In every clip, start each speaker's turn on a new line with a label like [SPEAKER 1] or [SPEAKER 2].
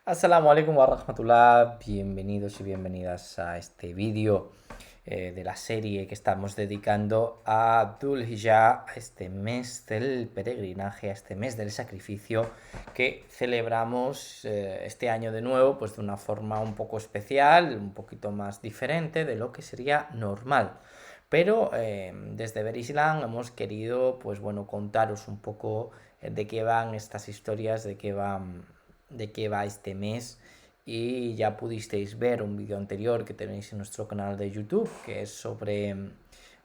[SPEAKER 1] Assalamu alaikum wa rahmatullah, bienvenidos y bienvenidas a este vídeo de la serie que estamos dedicando a Dhul Hijjah, a este mes del peregrinaje, a este mes del sacrificio que celebramos este año de nuevo, pues de una forma un poco especial, un poquito más diferente de lo que sería normal. Pero desde Ver Islam hemos querido, pues bueno, contaros un poco de qué van estas historias, de qué va este mes. Y ya pudisteis ver un vídeo anterior que tenéis en nuestro canal de YouTube, que es sobre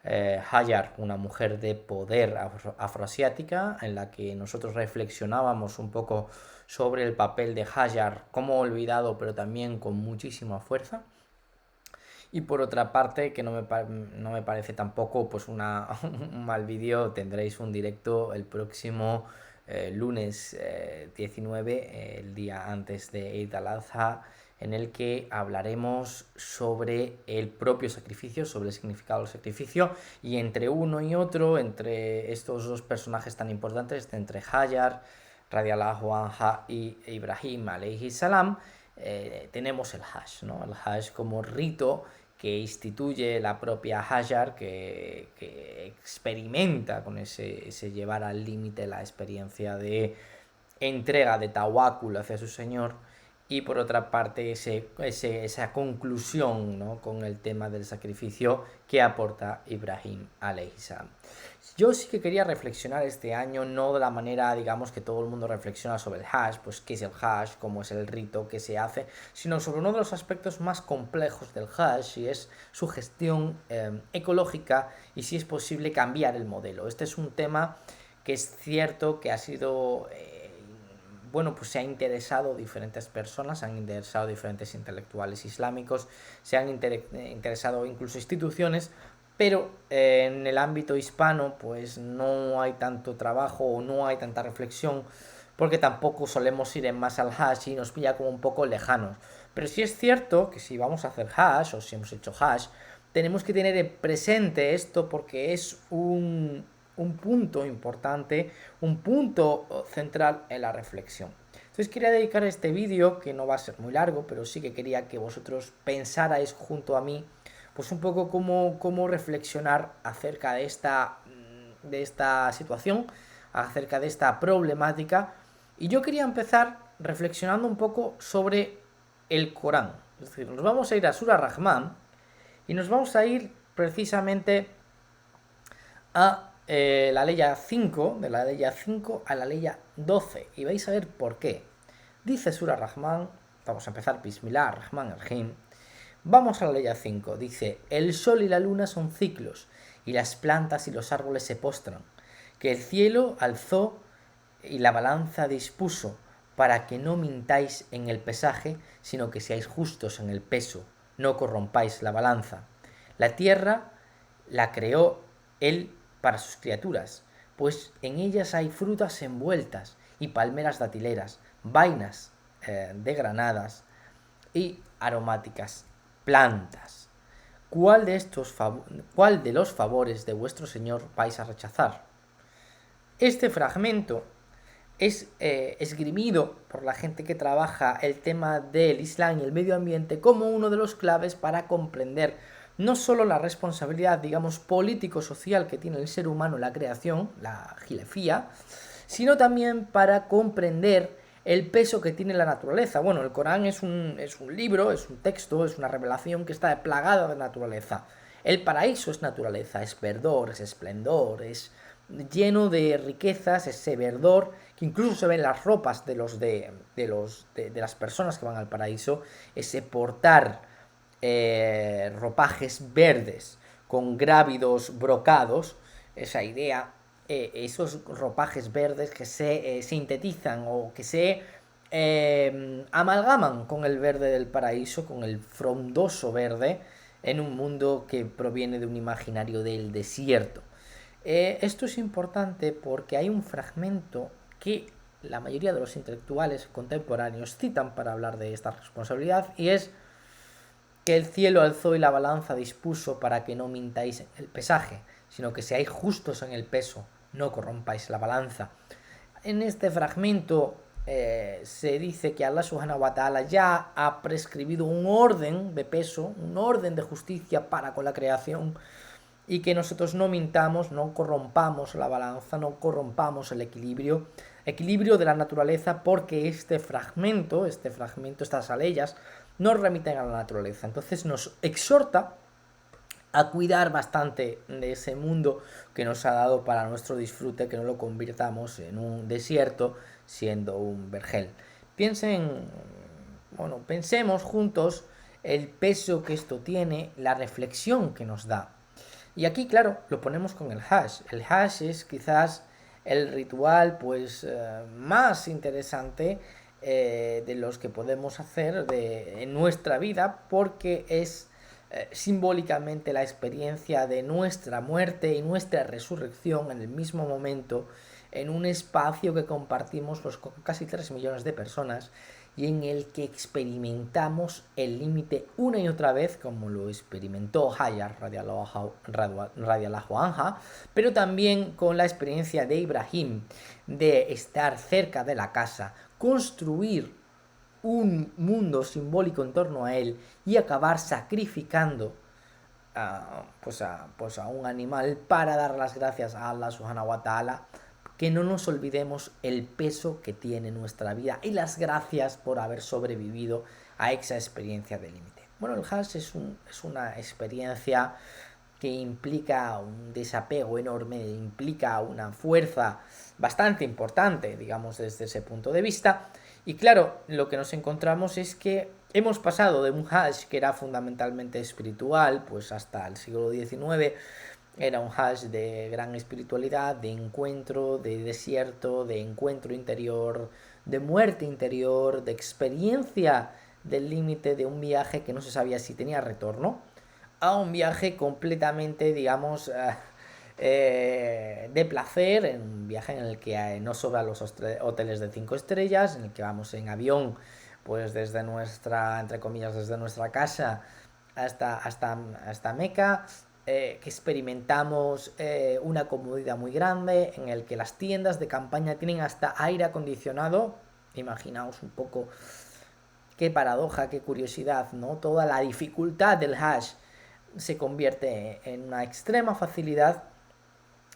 [SPEAKER 1] Hajar, una mujer de poder afroasiática, en la que nosotros reflexionábamos un poco sobre el papel de Hajar como olvidado, pero también con muchísima fuerza. Y por otra parte, que no me parece tampoco pues un mal vídeo, tendréis un directo el próximo lunes 19, el día antes de Eid al-Adha, en el que hablaremos sobre el propio sacrificio, sobre el significado del sacrificio, y entre uno y otro, entre estos dos personajes tan importantes, entre Hajar, radiallahu anha, y Ibrahim alayhi salam, tenemos el Hajj, ¿no? El Hajj como rito que instituye la propia Hajar, que experimenta con ese llevar al límite la experiencia de entrega de tawakkul hacia su Señor, y por otra parte esa conclusión, ¿no?, con el tema del sacrificio que aporta Ibrahim alayhi salam. Yo sí que quería reflexionar este año, no de la manera, digamos, que todo el mundo reflexiona sobre el Hajj, pues qué es el Hajj, cómo es el rito, qué se hace, sino sobre uno de los aspectos más complejos del Hajj, y es su gestión ecológica y si es posible cambiar el modelo. Este es un tema que es cierto que ha sido... bueno, pues se ha interesado diferentes personas, se han interesado diferentes intelectuales islámicos, se han interesado incluso instituciones, pero en el ámbito hispano pues no hay tanto trabajo o no hay tanta reflexión, porque tampoco solemos ir en más al Hajj y nos pilla como un poco lejanos. Pero sí es cierto que si vamos a hacer Hajj o si hemos hecho Hajj, tenemos que tener presente esto porque es un punto importante, un punto central en la reflexión. Entonces quería dedicar este vídeo, que no va a ser muy largo, pero sí que quería que vosotros pensarais junto a mí, pues un poco cómo reflexionar acerca de esta situación, acerca de esta problemática. Y yo quería empezar reflexionando un poco sobre el Corán. Es decir, nos vamos a ir a Surah Rahman y nos vamos a ir precisamente a la ley 5, de la ley 5 a la ley 12, y vais a ver por qué. Dice Surah Rahman, vamos a empezar, Bismillah Rahman Rahim. Vamos a la ley 5, dice: el sol y la luna son ciclos, y las plantas y los árboles se postran, que el cielo alzó y la balanza dispuso, para que no mintáis en el pesaje, sino que seáis justos en el peso, no corrompáis la balanza. La tierra la creó él para sus criaturas, pues en ellas hay frutas envueltas y palmeras datileras, vainas de granadas y aromáticas plantas. ¿Cuál de los favores de vuestro Señor vais a rechazar? Este fragmento es esgrimido por la gente que trabaja el tema del Islam y el medio ambiente como uno de los claves para comprender no solo la responsabilidad, digamos, político-social que tiene el ser humano en la creación, la gilefía, sino también para comprender el peso que tiene la naturaleza. Bueno, el Corán es un libro, es un texto, es una revelación que está plagada de naturaleza. El paraíso es naturaleza, es verdor, es esplendor, es lleno de riquezas, ese verdor, que incluso se ven las ropas de las personas que van al paraíso, ese portar ropajes verdes con grávidos brocados, esa idea, esos ropajes verdes que se sintetizan o que se amalgaman con el verde del paraíso, con el frondoso verde, en un mundo que proviene de un imaginario del desierto. Esto es importante porque hay un fragmento que la mayoría de los intelectuales contemporáneos citan para hablar de esta responsabilidad, y es que el cielo alzó y la balanza dispuso, para que no mintáis en el pesaje, sino que seáis justos en el peso, no corrompáis la balanza. En este fragmento se dice que Allah subhanahu wa ta'ala ya ha prescribido un orden de peso, un orden de justicia para con la creación, y que nosotros no mintamos, no corrompamos la balanza, no corrompamos el equilibrio de la naturaleza, porque este fragmento, estas aleyas, nos remiten a la naturaleza. Entonces nos exhorta a cuidar bastante de ese mundo que nos ha dado para nuestro disfrute, que no lo convirtamos en un desierto siendo un vergel. Pensemos juntos el peso que esto tiene, la reflexión que nos da. Y aquí, claro, lo ponemos con el hash. El hash es quizás el ritual más interesante de los que podemos hacer en nuestra vida, porque es simbólicamente la experiencia de nuestra muerte y nuestra resurrección en el mismo momento, en un espacio que compartimos con casi 3 millones de personas, y en el que experimentamos el límite una y otra vez, como lo experimentó Hajar radiallahu anha, pero también con la experiencia de Ibrahim de estar cerca de la casa, construir un mundo simbólico en torno a él y acabar sacrificando a un animal para dar las gracias a Allah subhanahu wa ta'ala. Que no nos olvidemos el peso que tiene nuestra vida y las gracias por haber sobrevivido a esa experiencia de límite. Bueno, el Hajj es una experiencia que implica un desapego enorme, implica una fuerza bastante importante, digamos, desde ese punto de vista. Y claro, lo que nos encontramos es que hemos pasado de un Hajj que era fundamentalmente espiritual, pues hasta el siglo XIX, era un Hajj de gran espiritualidad, de encuentro, de desierto, de encuentro interior, de muerte interior, de experiencia del límite de un viaje que no se sabía si tenía retorno, a un viaje completamente, digamos, de placer, en un viaje en el que no sobran los hoteles de 5 estrellas, en el que vamos en avión, pues desde nuestra, entre comillas, desde nuestra casa hasta Meca, que experimentamos una comodidad muy grande, en el que las tiendas de campaña tienen hasta aire acondicionado. Imaginaos un poco qué paradoja, qué curiosidad, ¿no? Toda la dificultad del Hajj se convierte en una extrema facilidad.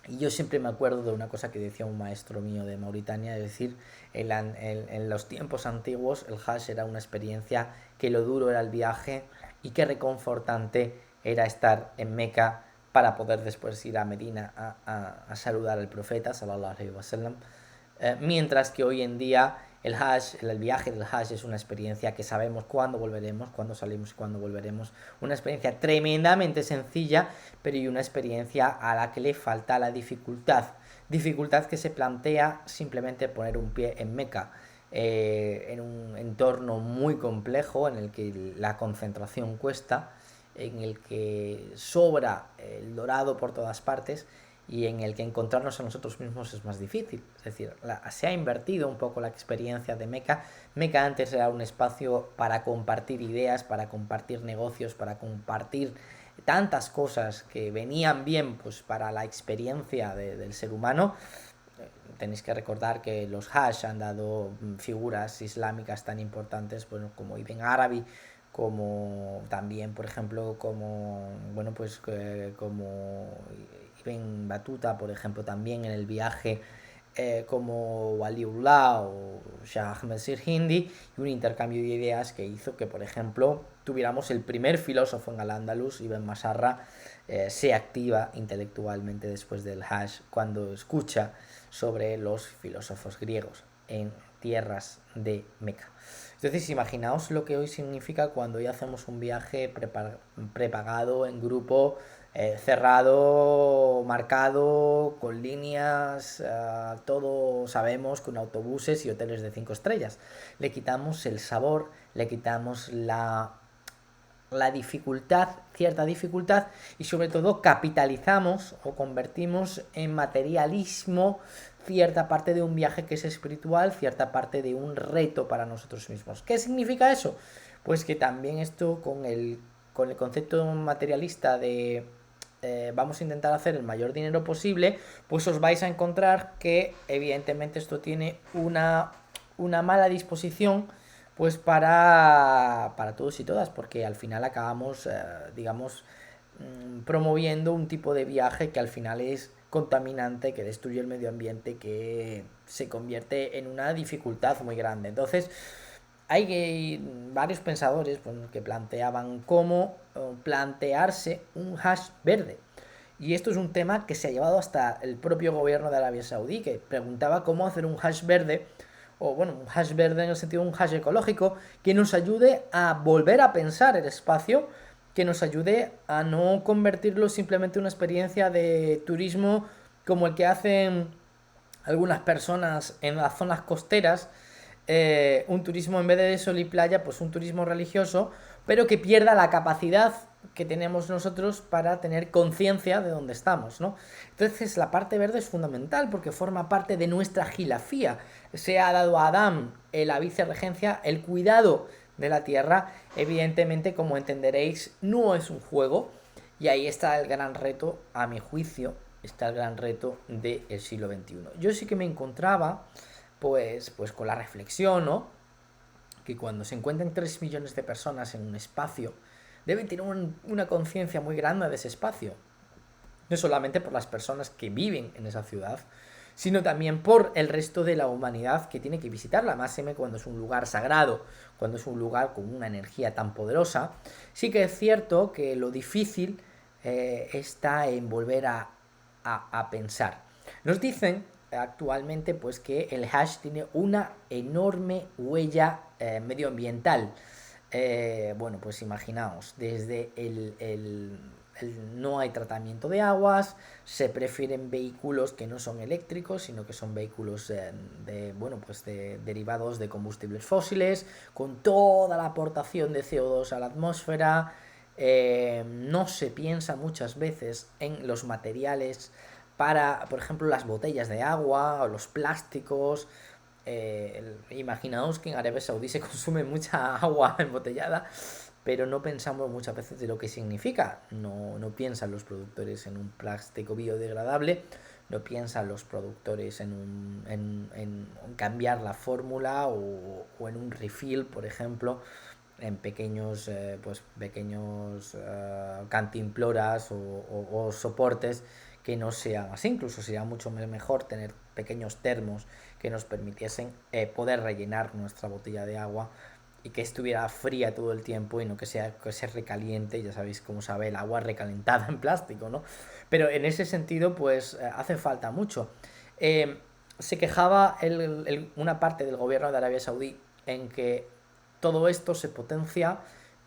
[SPEAKER 1] Y yo siempre me acuerdo de una cosa que decía un maestro mío de Mauritania, es decir, en los tiempos antiguos el Hajj era una experiencia que lo duro era el viaje y qué reconfortante era estar en Meca para poder después ir a Medina a saludar al profeta, sallallahu alaihi wasallam. Mientras que hoy en día el viaje del Hajj es una experiencia que sabemos cuándo volveremos, cuándo salimos y cuándo volveremos. Una experiencia tremendamente sencilla, pero y una experiencia a la que le falta la dificultad. Dificultad que se plantea simplemente poner un pie en Meca, en un entorno muy complejo en el que la concentración cuesta, en el que sobra el dorado por todas partes y en el que encontrarnos a nosotros mismos es más difícil. Es decir, se ha invertido un poco la experiencia de Meca. Meca antes era un espacio para compartir ideas, para compartir negocios, para compartir tantas cosas que venían bien pues para la experiencia del ser humano. Tenéis que recordar que los Hajj han dado figuras islámicas tan importantes, bueno, como Ibn Arabi, como también, por ejemplo, como Ibn Batuta, por ejemplo, también en el viaje, como Waliullah o Shah Ahmed Sirhindi, y un intercambio de ideas que hizo que, por ejemplo, tuviéramos el primer filósofo en Al-Ándalus, Ibn Masarra, se activa intelectualmente después del Hajj cuando escucha sobre los filósofos griegos en tierras de Meca. Entonces imaginaos lo que hoy significa cuando hoy hacemos un viaje prepagado en grupo, cerrado, marcado, con líneas, todo sabemos, con autobuses y hoteles de 5 estrellas. Le quitamos el sabor, le quitamos la dificultad, cierta dificultad, y sobre todo capitalizamos o convertimos en materialismo cierta parte de un viaje que es espiritual, cierta parte de un reto para nosotros mismos. ¿Qué significa eso? Pues que también esto con el concepto materialista de vamos a intentar hacer el mayor dinero posible, pues os vais a encontrar que evidentemente esto tiene una una mala disposición pues para todos y todas, porque al final acabamos, digamos, promoviendo un tipo de viaje que al final es contaminante, que destruye el medio ambiente, que se convierte en una dificultad muy grande. Entonces, hay varios pensadores pues, que planteaban cómo plantearse un hash verde. Y esto es un tema que se ha llevado hasta el propio gobierno de Arabia Saudí, que preguntaba cómo hacer un hash verde, o bueno, un hash verde en el sentido de un hash ecológico, que nos ayude a volver a pensar el espacio, que nos ayude a no convertirlo simplemente en una experiencia de turismo como el que hacen algunas personas en las zonas costeras, un turismo en vez de sol y playa, pues un turismo religioso, pero que pierda la capacidad que tenemos nosotros para tener conciencia de dónde estamos, ¿no? Entonces la parte verde es fundamental porque forma parte de nuestra gilafía. Se ha dado a Adán la vicerregencia, el cuidado de la tierra. Evidentemente, como entenderéis, no es un juego, y ahí está el gran reto, a mi juicio, está el gran reto del siglo XXI. Yo sí que me encontraba pues con la reflexión, ¿no? Que cuando se encuentran 3 millones de personas en un espacio, deben tener una conciencia muy grande de ese espacio. No solamente por las personas que viven en esa ciudad, sino también por el resto de la humanidad que tiene que visitarla, máxime cuando es un lugar sagrado, cuando es un lugar con una energía tan poderosa. Sí que es cierto que lo difícil está en volver a pensar. Nos dicen actualmente pues que el hash tiene una enorme huella medioambiental. Bueno, pues imaginaos, desde no hay tratamiento de aguas, se prefieren vehículos que no son eléctricos, sino que son vehículos derivados de combustibles fósiles, con toda la aportación de CO2 a la atmósfera. No se piensa muchas veces en los materiales para, por ejemplo, las botellas de agua o los plásticos. Imaginaos que en Arabia Saudí se consume mucha agua embotellada, pero no pensamos muchas veces de lo que significa. No piensan los productores en un plástico biodegradable, no piensan los productores en cambiar la fórmula o en un refill, por ejemplo, en pequeños cantimploras o soportes que no sean así. Incluso sería mucho mejor tener pequeños termos que nos permitiesen poder rellenar nuestra botella de agua y que estuviera fría todo el tiempo y no que se recaliente. Ya sabéis cómo sabe el agua recalentada en plástico, ¿no? Pero en ese sentido pues hace falta mucho. Se quejaba una parte del gobierno de Arabia Saudí en que todo esto se potencia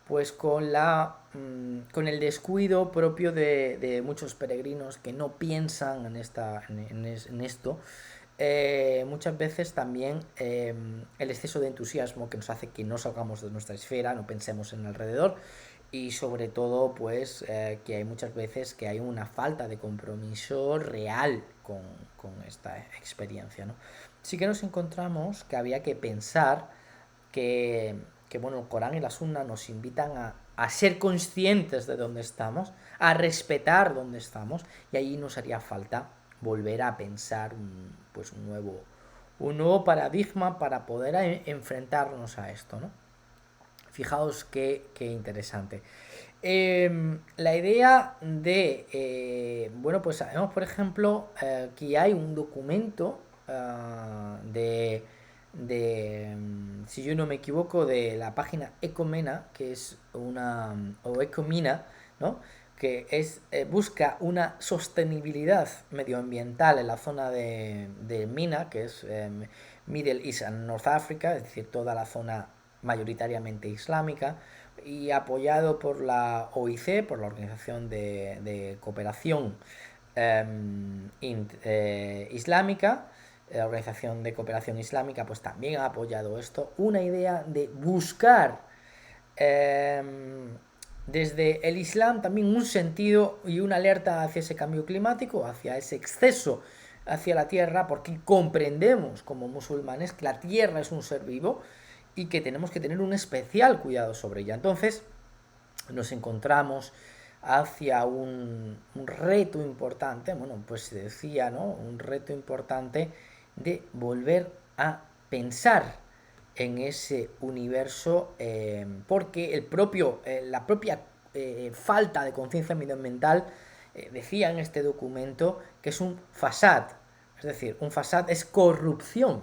[SPEAKER 1] pues con el descuido propio de muchos peregrinos que no piensan en esto. Muchas veces también el exceso de entusiasmo que nos hace que no salgamos de nuestra esfera, no pensemos en alrededor, y sobre todo pues que hay muchas veces que hay una falta de compromiso real con esta experiencia, ¿no? Sí que nos encontramos que había que pensar que bueno, el Corán y la Sunna nos invitan a ser conscientes de dónde estamos, a respetar dónde estamos, y ahí nos haría falta volver a pensar un nuevo paradigma para poder enfrentarnos a esto, ¿no? Fijaos qué interesante. La idea de, bueno, pues sabemos, por ejemplo, que hay un documento si yo no me equivoco, de la página Ecomena, que es o Ecomina, ¿no? Que busca una sostenibilidad medioambiental en la zona de Mina, que es Middle East and North Africa, es decir, toda la zona mayoritariamente islámica, y apoyado por la OIC, por la Organización de Cooperación Islámica. La Organización de Cooperación Islámica pues también ha apoyado esto, una idea de buscar desde el Islam también un sentido y una alerta hacia ese cambio climático, hacia ese exceso hacia la tierra, porque comprendemos como musulmanes que la tierra es un ser vivo y que tenemos que tener un especial cuidado sobre ella. Entonces nos encontramos hacia un reto importante, bueno, pues se decía, ¿no? Un reto importante de volver a pensar en ese universo, porque la propia falta de conciencia medioambiental decía en este documento que es un fasad, es decir, un fasad es corrupción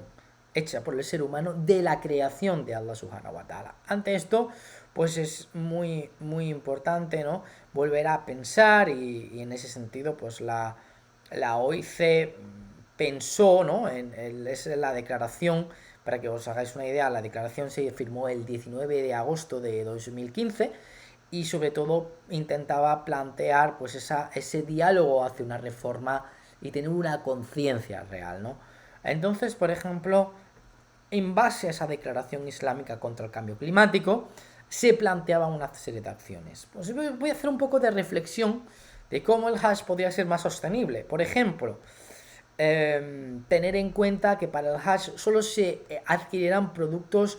[SPEAKER 1] hecha por el ser humano de la creación de Allah subhanahu wa ta'ala. Ante esto, pues es muy, muy importante, ¿no?, volver a pensar y en ese sentido, pues la OIC pensó, ¿no?, es la declaración, para que os hagáis una idea, la declaración se firmó el 19 de agosto de 2015 y sobre todo intentaba plantear pues ese diálogo hacia una reforma y tener una conciencia real, ¿no? Entonces, por ejemplo, en base a esa declaración islámica contra el cambio climático, se planteaban una serie de acciones. Pues voy a hacer un poco de reflexión de cómo el Hajj podría ser más sostenible. Por ejemplo, tener en cuenta que para el Hajj solo se adquirirán productos,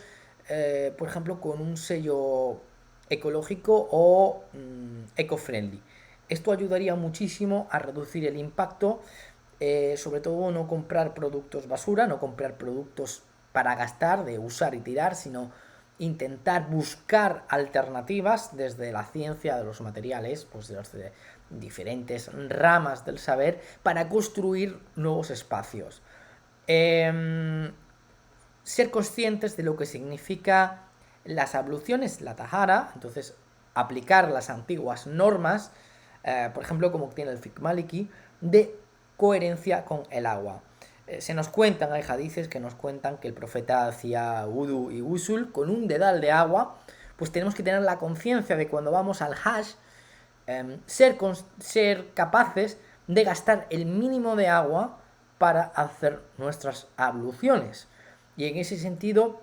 [SPEAKER 1] por ejemplo, con un sello ecológico o eco-friendly. Esto ayudaría muchísimo a reducir el impacto, sobre todo no comprar productos basura, no comprar productos para gastar, de usar y tirar, sino intentar buscar alternativas desde la ciencia de los materiales, pues de las diferentes ramas del saber, para construir nuevos espacios. Ser conscientes de lo que significa las abluciones, la tahara, entonces aplicar las antiguas normas, por ejemplo, como tiene el fiqh maliki, de coherencia con el agua. Se nos cuentan, hay hadices que nos cuentan que el profeta hacía wudu y usul con un dedal de agua. Pues tenemos que tener la conciencia de cuando vamos al Hajj, ser capaces de gastar el mínimo de agua para hacer nuestras abluciones. Y en ese sentido,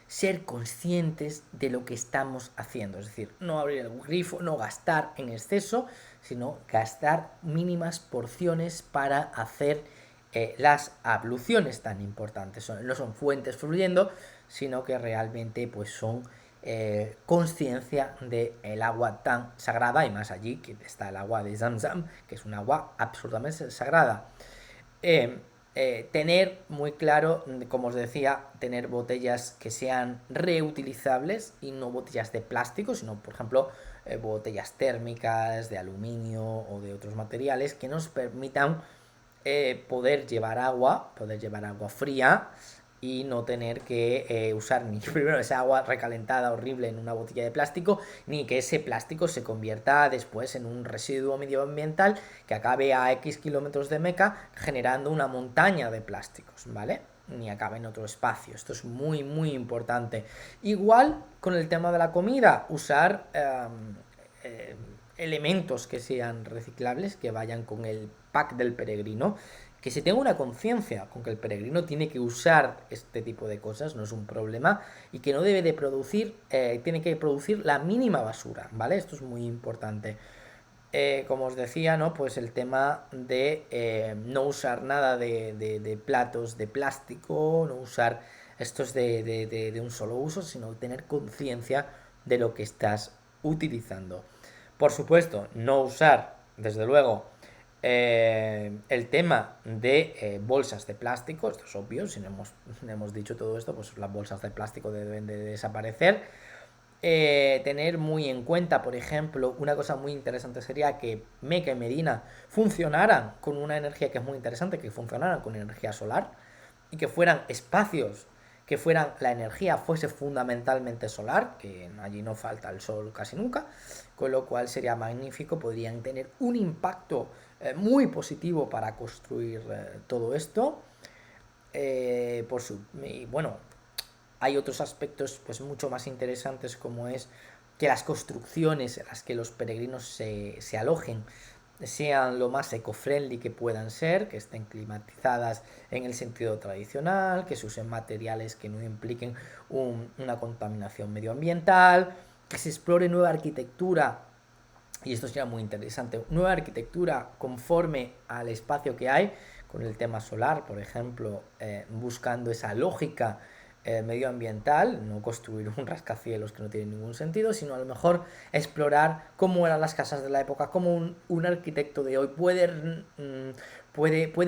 [SPEAKER 1] ser conscientes de lo que estamos haciendo. Es decir, no abrir el grifo, no gastar en exceso, sino gastar mínimas porciones para hacer las abluciones tan importantes. No son fuentes fluyendo, sino que realmente pues son conciencia del agua tan sagrada, y más allí que está el agua de Zamzam, que es un agua absolutamente sagrada. Tener muy claro, como os decía, tener botellas que sean reutilizables y no botellas de plástico, sino, por ejemplo, botellas térmicas, de aluminio o de otros materiales que nos permitan poder llevar agua fría y no tener que usar ni primero esa agua recalentada horrible en una botella de plástico, ni que ese plástico se convierta después en un residuo medioambiental que acabe a X kilómetros de Meca generando una montaña de plásticos, ¿vale? Ni acabe en otro espacio. Esto es muy, muy importante. Igual con el tema de la comida, usar elementos que sean reciclables, que vayan con el pack del peregrino, que se tenga una conciencia con que el peregrino tiene que usar este tipo de cosas, no es un problema, y que no debe de producir, tiene que producir la mínima basura, ¿vale? Esto es muy importante. Como os decía, ¿no?, pues el tema de no usar nada de platos de plástico, no usar estos de un solo uso, sino tener conciencia de lo que estás utilizando. Por supuesto, no usar, desde luego, el tema de bolsas de plástico. Esto es obvio, si no hemos dicho todo esto, pues las bolsas de plástico deben de desaparecer. Tener muy en cuenta, por ejemplo, una cosa muy interesante sería que Meca y Medina funcionaran con una energía que es muy interesante, que funcionaran con energía solar y que fueran espacios que la energía fuese fundamentalmente solar, que allí no falta el sol casi nunca, con lo cual sería magnífico, podrían tener un impacto muy positivo para construir todo esto. Y bueno, hay otros aspectos pues mucho más interesantes, como es que las construcciones en las que los peregrinos se alojen sean lo más eco-friendly que puedan ser, que estén climatizadas en el sentido tradicional, que se usen materiales que no impliquen una contaminación medioambiental, que se explore nueva arquitectura, y esto sería muy interesante, nueva arquitectura conforme al espacio que hay, con el tema solar, por ejemplo, buscando esa lógica medioambiental, no construir un rascacielos que no tiene ningún sentido, sino a lo mejor explorar cómo eran las casas de la época, cómo un arquitecto de hoy puede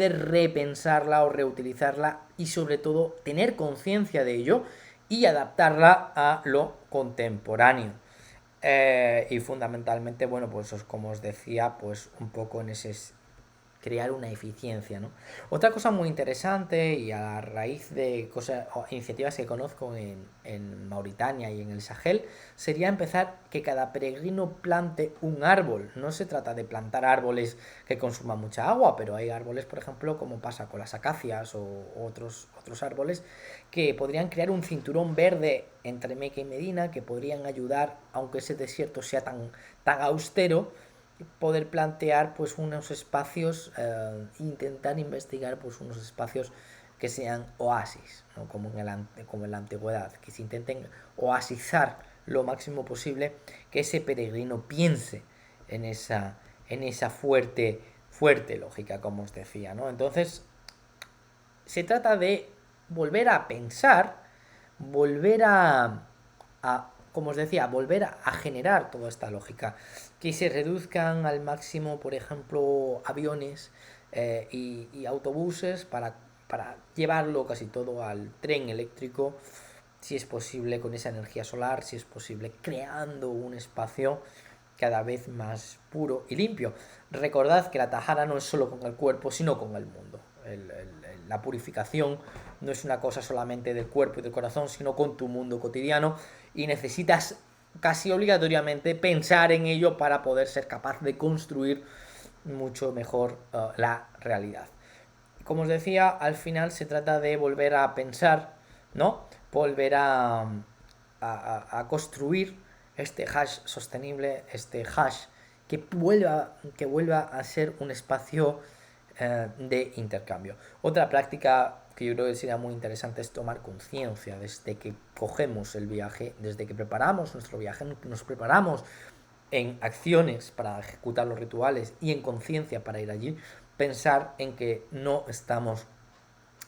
[SPEAKER 1] repensarla o reutilizarla y sobre todo tener conciencia de ello y adaptarla a lo contemporáneo. Y fundamentalmente, bueno, pues como os decía, pues un poco en ese crear una eficiencia, ¿no? Otra cosa muy interesante y a raíz de cosas o iniciativas que conozco en Mauritania y en el Sahel sería empezar que cada peregrino plante un árbol. No se trata de plantar árboles que consuman mucha agua, pero hay árboles, por ejemplo, como pasa con las acacias o otros árboles, que podrían crear un cinturón verde entre Meca y Medina, que podrían ayudar, aunque ese desierto sea tan austero, poder plantear pues unos espacios, intentar investigar pues unos espacios que sean oasis, ¿no? Como en la antigüedad, que se intenten oasizar lo máximo posible, que ese peregrino piense en esa fuerte lógica, como os decía, ¿no? Entonces, se trata de volver a pensar, volver como os decía, volver a generar toda esta lógica, que se reduzcan al máximo, por ejemplo, aviones y autobuses para llevarlo casi todo al tren eléctrico, si es posible con esa energía solar, si es posible creando un espacio cada vez más puro y limpio. Recordad que la tajara no es solo con el cuerpo, sino con el mundo. La purificación no es una cosa solamente del cuerpo y del corazón, sino con tu mundo cotidiano, y necesitas casi obligatoriamente pensar en ello para poder ser capaz de construir mucho mejor la realidad. Como os decía, al final se trata de volver a pensar, ¿no? Volver a construir este hash sostenible, este hash que vuelva a ser un espacio de intercambio. Otra práctica que yo creo que sería muy interesante es tomar conciencia desde que cogemos el viaje, desde que preparamos nuestro viaje, nos preparamos en acciones para ejecutar los rituales y en conciencia para ir allí, pensar en que no estamos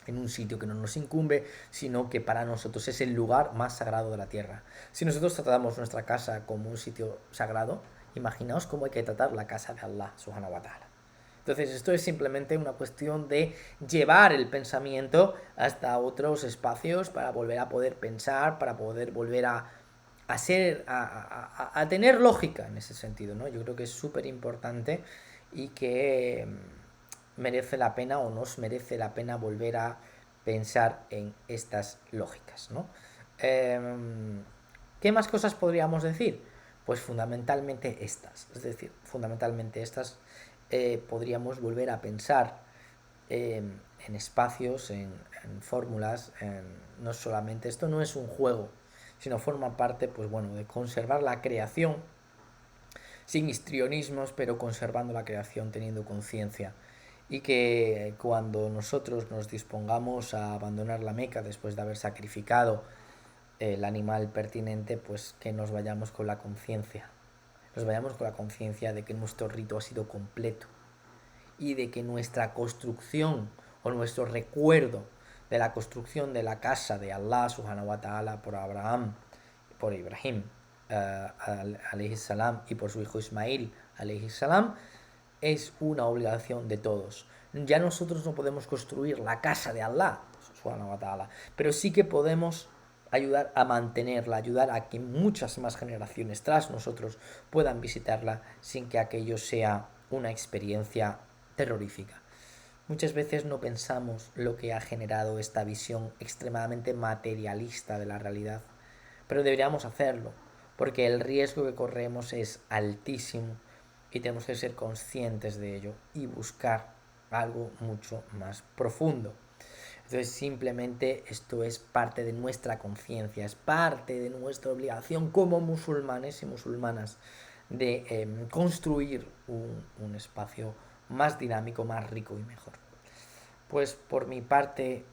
[SPEAKER 1] en un sitio que no nos incumbe, sino que para nosotros es el lugar más sagrado de la tierra. Si nosotros tratamos nuestra casa como un sitio sagrado, imaginaos cómo hay que tratar la casa de Allah subhanahu wa ta'ala. Entonces esto es simplemente una cuestión de llevar el pensamiento hasta otros espacios para volver a poder pensar, para poder volver a tener lógica en ese sentido, ¿no? Yo creo que es súper importante y que merece la pena o nos merece la pena volver a pensar en estas lógicas, ¿no? ¿Qué más cosas podríamos decir? Pues fundamentalmente estas, es decir, fundamentalmente estas podríamos volver a pensar en espacios, en fórmulas, no solamente, esto no es un juego, sino forma parte, pues bueno, de conservar la creación sin histrionismos, pero conservando la creación, teniendo conciencia. Y que cuando nosotros nos dispongamos a abandonar la Meca después de haber sacrificado el animal pertinente, pues que nos vayamos con la conciencia. Nos vayamos con la conciencia de que nuestro rito ha sido completo y de que nuestra construcción o nuestro recuerdo de la construcción de la casa de Allah subhanahu wa ta'ala por Abraham, por Ibrahim alayhi salam y por su hijo Ismail alayhi salam es una obligación de todos. Ya nosotros no podemos construir la casa de Allah subhanahu wa ta'ala, pero sí que podemos ayudar a mantenerla, ayudar a que muchas más generaciones tras nosotros puedan visitarla sin que aquello sea una experiencia terrorífica. Muchas veces no pensamos lo que ha generado esta visión extremadamente materialista de la realidad, pero deberíamos hacerlo, porque el riesgo que corremos es altísimo y tenemos que ser conscientes de ello y buscar algo mucho más profundo. Entonces simplemente esto es parte de nuestra conciencia, es parte de nuestra obligación como musulmanes y musulmanas de construir un espacio más dinámico, más rico y mejor. Pues por mi parte,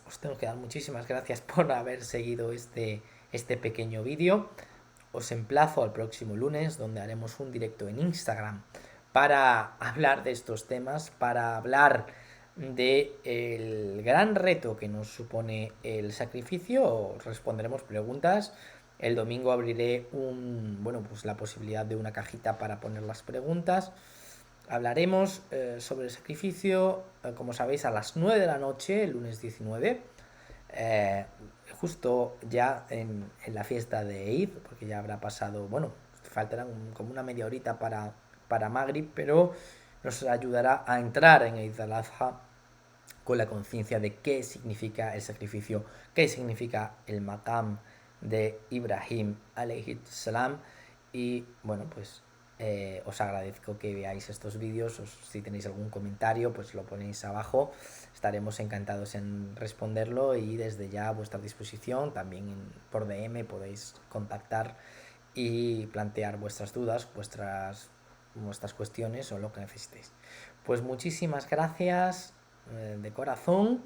[SPEAKER 1] os tengo que dar muchísimas gracias por haber seguido este pequeño vídeo. Os emplazo al próximo lunes, donde haremos un directo en Instagram para hablar de estos temas, para hablar del gran reto que nos supone el sacrificio. Responderemos preguntas. El domingo abriré pues la posibilidad de una cajita para poner las preguntas. Hablaremos sobre el sacrificio, como sabéis, a las 9 de la noche, el lunes 19, justo ya en la fiesta de Eid, porque ya habrá pasado, faltará como una media horita para Maghrib, pero nos ayudará a entrar en Eid al-Adha con la conciencia de qué significa el sacrificio, qué significa el maqam de Ibrahim alayhi salam. Y pues os agradezco que veáis estos vídeos. Si tenéis algún comentario, pues lo ponéis abajo, estaremos encantados en responderlo, y desde ya a vuestra disposición. También por DM podéis contactar y plantear vuestras dudas, vuestras cuestiones o lo que necesitéis. Pues muchísimas gracias de corazón,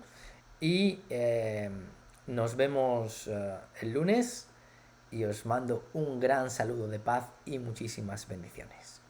[SPEAKER 1] y nos vemos el lunes, y os mando un gran saludo de paz y muchísimas bendiciones.